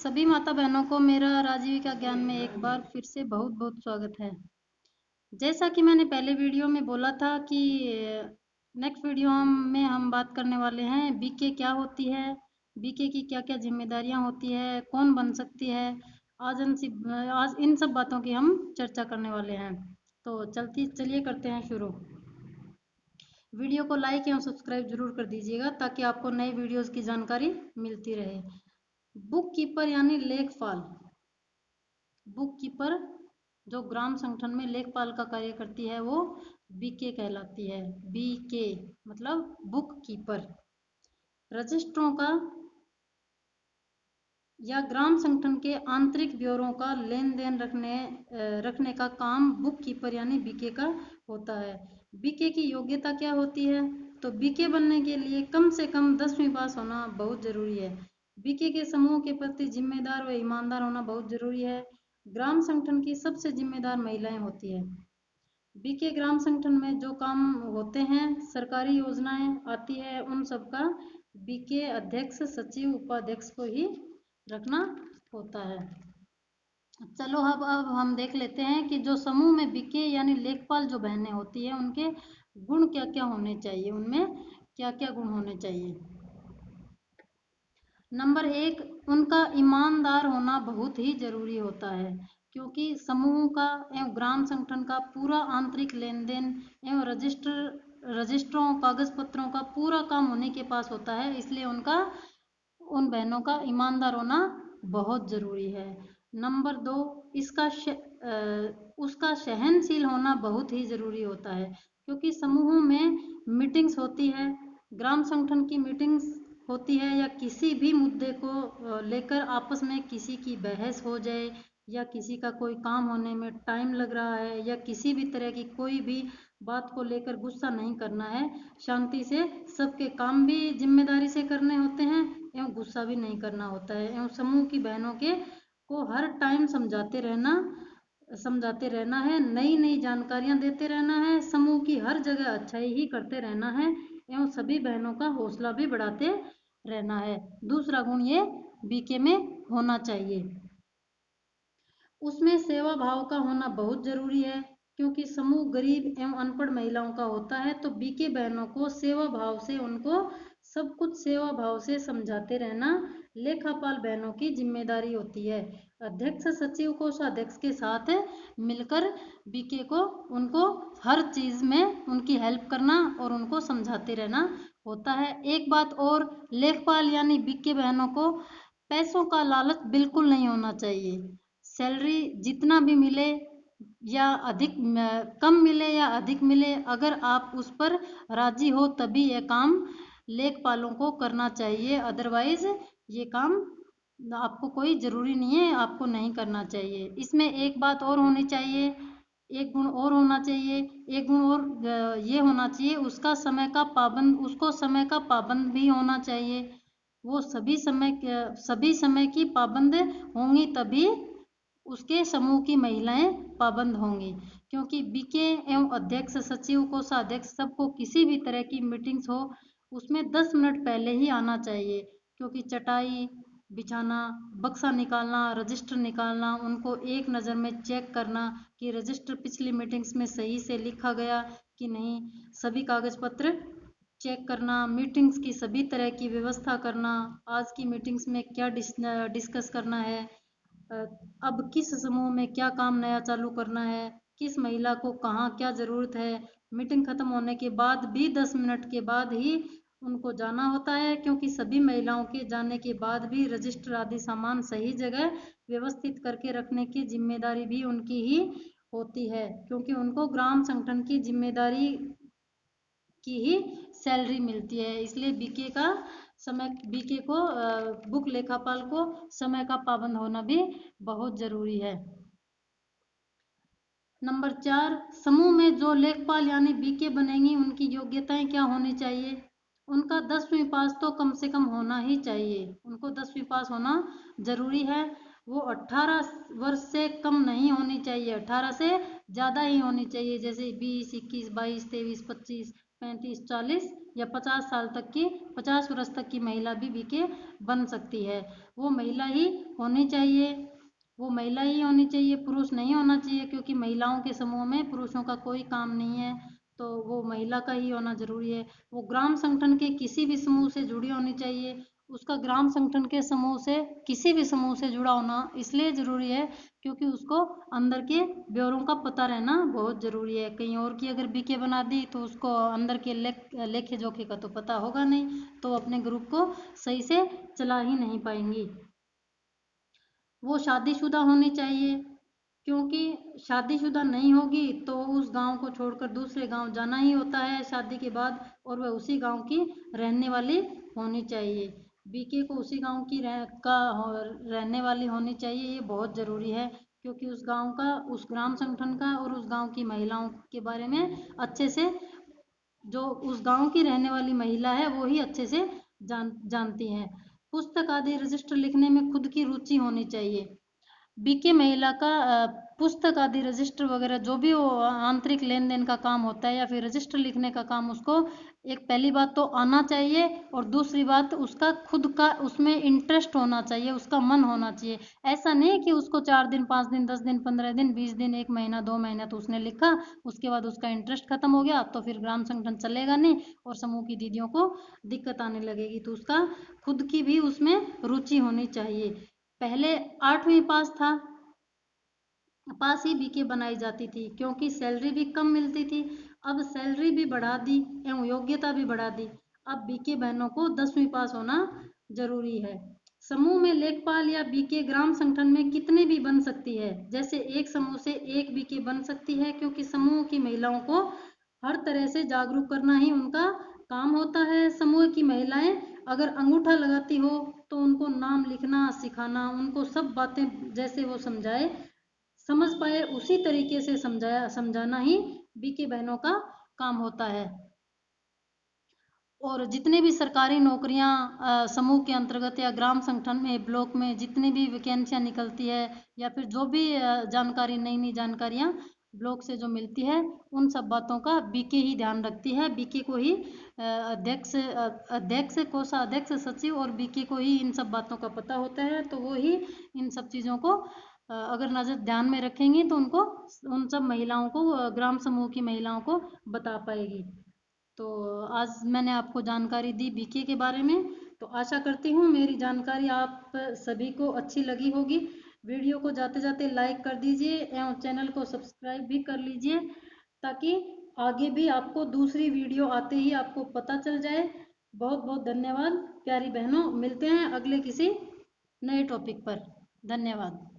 सभी माता बहनों को मेरा राजीविका ज्ञान में एक बार फिर से बहुत बहुत स्वागत है। जैसा कि मैंने पहले वीडियो में बोला था कि नेक्स्ट वीडियो में हम बात करने वाले हैं बीके क्या होती है, बीके की क्या क्या जिम्मेदारियां होती है, कौन बन सकती है। आज इन सब बातों की हम चर्चा करने वाले हैं। तो चलिए करते हैं शुरू। वीडियो को लाइक एवं सब्सक्राइब जरूर कर दीजिएगा ताकि आपको नए वीडियोस की जानकारी मिलती रहे। बुक कीपर यानी लेखपाल, बुक कीपर जो ग्राम संगठन में लेखपाल का कार्य करती है वो बीके कहलाती है। बीके मतलब बुक कीपर। रजिस्ट्रों का या ग्राम संगठन के आंतरिक ब्यौरों का लेन देन रखने का काम बुक कीपर यानी बीके का होता है। बीके की योग्यता क्या होती है? तो बीके बनने के लिए कम से कम 10वीं पास होना बहुत जरूरी है। बीके के समूह के प्रति जिम्मेदार व ईमानदार होना बहुत जरूरी है। ग्राम संगठन की सबसे जिम्मेदार महिलाएं होती है। बीके ग्राम संगठन में जो काम होते हैं, सरकारी योजनाएं आती है, उन सब का बीके अध्यक्ष, सचिव, उपाध्यक्ष को ही रखना होता है। चलो अब हम देख लेते हैं कि जो समूह में बीके यानी लेखपाल जो बहनें होती है उनके गुण क्या क्या होने चाहिए, उनमें क्या क्या गुण होने चाहिए। नंबर 1, उनका ईमानदार होना बहुत ही जरूरी होता है, क्योंकि समूह का एवं ग्राम संगठन का पूरा आंतरिक लेन देन एवं रजिस्ट्रों, कागज पत्रों का पूरा काम उन्हीं के पास होता है, इसलिए उन बहनों का ईमानदार होना बहुत जरूरी है। नंबर 2, उसका सहनशील होना बहुत ही जरूरी होता है, क्योंकि समूह में मीटिंग्स होती है, ग्राम संगठन की मीटिंग्स होती है, या किसी भी मुद्दे को लेकर आपस में किसी की बहस हो जाए, या किसी का कोई काम होने में टाइम लग रहा है, या किसी भी तरह की कोई भी बात को लेकर गुस्सा नहीं करना है, शांति से सबके काम भी जिम्मेदारी से करने होते हैं एवं गुस्सा भी नहीं करना होता है, एवं समूह की बहनों के को हर टाइम समझाते रहना है, नई नई जानकारियां देते रहना है, समूह की हर जगह अच्छाई ही करते रहना है एवं सभी बहनों का हौसला भी बढ़ाते रहना है। दूसरा गुण ये बीके में होना चाहिए, उसमें सेवा भाव का होना बहुत जरूरी है, क्योंकि समूह गरीब एवं अनपढ़ महिलाओं का होता है, तो बीके बहनों को सेवा भाव से उनको सब कुछ सेवा भाव से समझाते रहना लेखापाल बहनों की जिम्मेदारी होती है। अध्यक्ष, सचिव, कोषाध्यक्ष के साथ मिलकर बीके को उनको हर चीज में उनकी हेल्प करना और उनको समझाते रहना होता है। एक बात और, लेखपाल यानी बीके बहनों को पैसों का लालच बिल्कुल नहीं होना चाहिए। सैलरी जितना भी मिले या कम मिले या अधिक मिले, अगर आप उस पर राजी हो तभी यह काम लेखपालों को करना चाहिए, अदरवाइज ये काम आपको कोई जरूरी नहीं है, आपको नहीं करना चाहिए। इसमें एक बात और होनी चाहिए, एक गुण और होना चाहिए, एक गुण और ये होना चाहिए, उसको समय का पाबंद भी होना चाहिए। वो सभी समय की पाबंद होंगी तभी उसके समूह की महिलाएं पाबंद होंगी, क्योंकि बीके एवं अध्यक्ष, सचिव, कोषाध्यक्ष सबको किसी भी तरह की मीटिंग्स हो उसमें 10 मिनट पहले ही आना चाहिए, क्योंकि चटाई बिछाना, बक्सा निकालना, रजिस्टर निकालना, उनको एक नज़र में चेक करना कि रजिस्टर पिछली मीटिंग्स में सही से लिखा गया कि नहीं, सभी कागज पत्र चेक करना, मीटिंग्स की सभी तरह की व्यवस्था करना, आज की मीटिंग्स में क्या डिस्कस करना है, अब किस समूह में क्या काम नया चालू करना है, किस महिला को कहाँ क्या जरूरत है। मीटिंग खत्म होने के बाद भी 10 मिनट के बाद ही उनको जाना होता है, क्योंकि सभी महिलाओं के जाने के बाद भी रजिस्टर आदि सामान सही जगह व्यवस्थित करके रखने की जिम्मेदारी भी उनकी ही होती है, क्योंकि उनको ग्राम संगठन की जिम्मेदारी की ही सैलरी मिलती है। इसलिए बीके को बुक लेखापाल को समय का पाबंद होना भी बहुत जरूरी है। नंबर 4, समूह में जो लेखपाल यानी बीके बनेंगी उनकी योग्यताएं क्या होनी चाहिए। उनका 10वीं पास तो कम से कम होना ही चाहिए, उनको 10वीं पास होना जरूरी है। वो 18 वर्ष से कम नहीं होनी चाहिए, 18 से ज़्यादा ही होनी चाहिए, जैसे 20, 21, 22, 23, 25, 35, 40 या 50 साल तक की 50 वर्ष तक की महिला भी बीके बन सकती है। वो महिला ही होनी चाहिए, वो महिला ही होनी चाहिए, पुरुष नहीं होना चाहिए, क्योंकि महिलाओं के समूह में पुरुषों का कोई काम नहीं है, तो वो महिला का ही होना जरूरी है। वो ग्राम संगठन के किसी भी समूह से जुड़ी होनी चाहिए। उसका ग्राम संगठन के समूह से किसी भी समूह से जुड़ा होना इसलिए जरूरी है क्योंकि उसको अंदर के ब्यौरों का पता रहना बहुत जरूरी है। कहीं और की अगर बीके बना दी तो उसको अंदर के लेखे जोखे का तो पता होगा नहीं, तो अपने ग्रुप को सही से चला ही नहीं पाएंगी। वो शादीशुदा होनी चाहिए, क्योंकि शादीशुदा नहीं होगी तो उस गांव को छोड़कर दूसरे गांव जाना ही होता है शादी के बाद, और वह उसी गांव की रहने वाली होनी चाहिए। बीके को उसी गांव की रहने वाली होनी चाहिए, ये बहुत ज़रूरी है, क्योंकि उस गांव का, उस ग्राम संगठन का और उस गांव की महिलाओं के बारे में अच्छे से, जो उस गांव की रहने वाली महिला है वो ही अच्छे से जानती है। पुस्तक आदि रजिस्टर लिखने में खुद की रुचि होनी चाहिए। बीके महिला का पुस्तक आदि रजिस्टर वगैरह जो भी वो आंतरिक लेन देन का काम होता है या फिर रजिस्टर लिखने का काम, उसको एक पहली बात तो आना चाहिए, और दूसरी बात उसका खुद का उसमें इंटरेस्ट होना चाहिए, उसका मन होना चाहिए। ऐसा नहीं कि उसको 4 दिन 5 दिन 10 दिन 15 दिन 20 दिन 1 महीना 2 महीना तो उसने लिखा, उसके बाद उसका इंटरेस्ट खत्म हो गया, तो फिर ग्राम संगठन चलेगा नहीं और समूह की दीदियों को दिक्कत आने लगेगी। तो उसका खुद की भी उसमें रुचि होनी चाहिए। पहले 8वीं पास ही बीके बनाई जाती थी, क्योंकि सैलरी भी कम मिलती थी। अब सैलरी भी बढ़ा दी एवं योग्यता भी बढ़ा दी। अब बीके बहनों को 10वीं पास होना जरूरी है। समूह में लेखपाल या बीके ग्राम संगठन में कितने भी बन सकती है, जैसे एक समूह से एक बीके बन सकती है, क्योंकि समूह की महिलाओं को हर तरह से जागरूक करना ही उनका काम होता है। समूह की महिलाएं अगर अंगूठा लगाती हो तो उनको नाम लिखना सिखाना, उनको सब बातें जैसे वो समझ पाए उसी तरीके से समझाना ही बीके बहनों का काम होता है। और जितने भी सरकारी नौकरियां समूह के अंतर्गत या ग्राम संगठन में ब्लॉक में जितनी भी वैकेंसियां निकलती है, या फिर जो भी जानकारी नई नई जानकारियां ब्लॉक से जो मिलती है, उन सब बातों का बीके ही ध्यान रखती है। बीके को ही अध्यक्ष कोषाध्यक्ष सचिव और बीके को ही इन सब बातों का पता होता है, तो वो ही इन सब चीज़ों को अगर नजर ध्यान में रखेंगी तो उनको, उन सब महिलाओं को, ग्राम समूह की महिलाओं को बता पाएगी। तो आज मैंने आपको जानकारी दी बीके के बारे में, तो आशा करती हूँ मेरी जानकारी आप सभी को अच्छी लगी होगी। वीडियो को जाते जाते लाइक कर दीजिए एवं चैनल को सब्सक्राइब भी कर लीजिए, ताकि आगे भी आपको दूसरी वीडियो आते ही आपको पता चल जाए। बहुत बहुत धन्यवाद प्यारी बहनों, मिलते हैं अगले किसी नए टॉपिक पर। धन्यवाद।